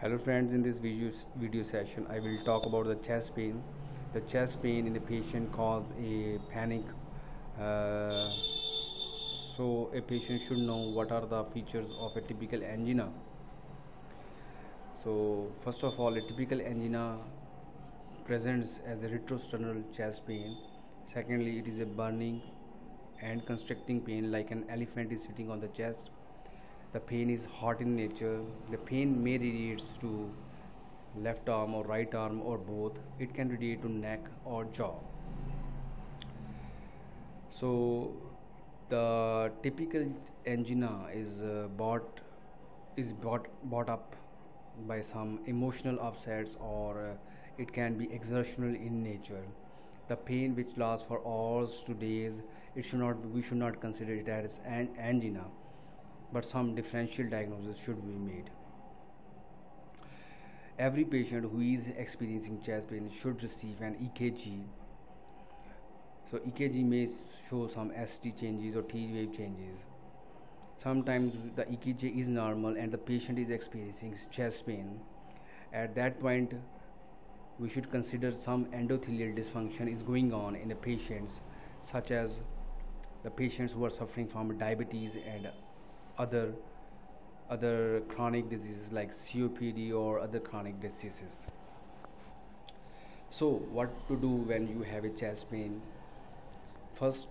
Hello friends, in this video session I will talk about the chest pain. The chest pain in the patient causes a panic. Uh, so a patient should know what are the features of a typical angina. So first of all, a typical angina presents as a retrosternal chest pain. Secondly, it is a burning and constricting pain like an elephant is sitting on the chest. The pain is hot in nature. The pain may radiate to left arm or right arm or both. It can radiate to neck or jaw. So the typical angina is brought up by some emotional upsets, or it can be exertional in nature. The pain which lasts for hours to days, we should not consider it as an angina, but some differential diagnosis should be made. Every patient who is experiencing chest pain should receive an EKG. So EKG may show some ST changes or T wave changes. Sometimes the EKG is normal and the patient is experiencing chest pain. At that point, we should consider some endothelial dysfunction is going on in the patients, such as the patients who are suffering from diabetes and other chronic diseases like COPD or other chronic diseases. So what to do when you have a chest pain? First,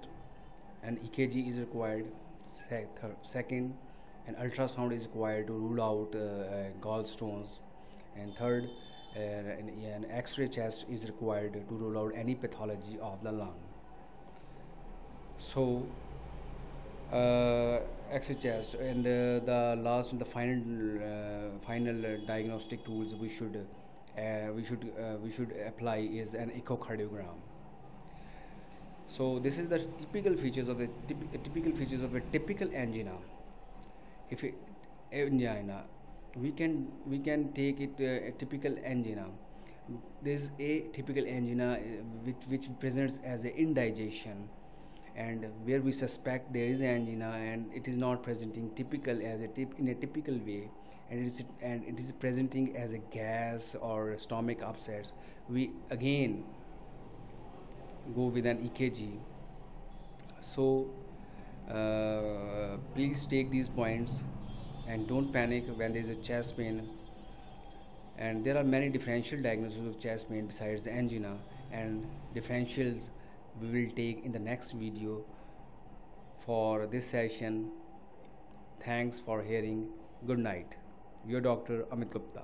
an EKG is required. Second, an ultrasound is required to rule out gallstones. And third, an X-ray chest is required to rule out any pathology of the lung. So X-ray chest, and the last and the final diagnostic tools we should apply is an echocardiogram. So this is the typical features of a typical angina. If angina, we can take it a typical angina. There is a typical angina which presents as a indigestion, and where we suspect there is angina and it is not presenting typical as in a typical way, and it is presenting as a gas or stomach upsets, we again go with an EKG. So please take these points and don't panic when there is a chest pain. And there are many differential diagnoses of chest pain besides the angina, and differentials we will take in the next video. For this session, thanks for hearing. Good night. Your Dr. Amit Gupta.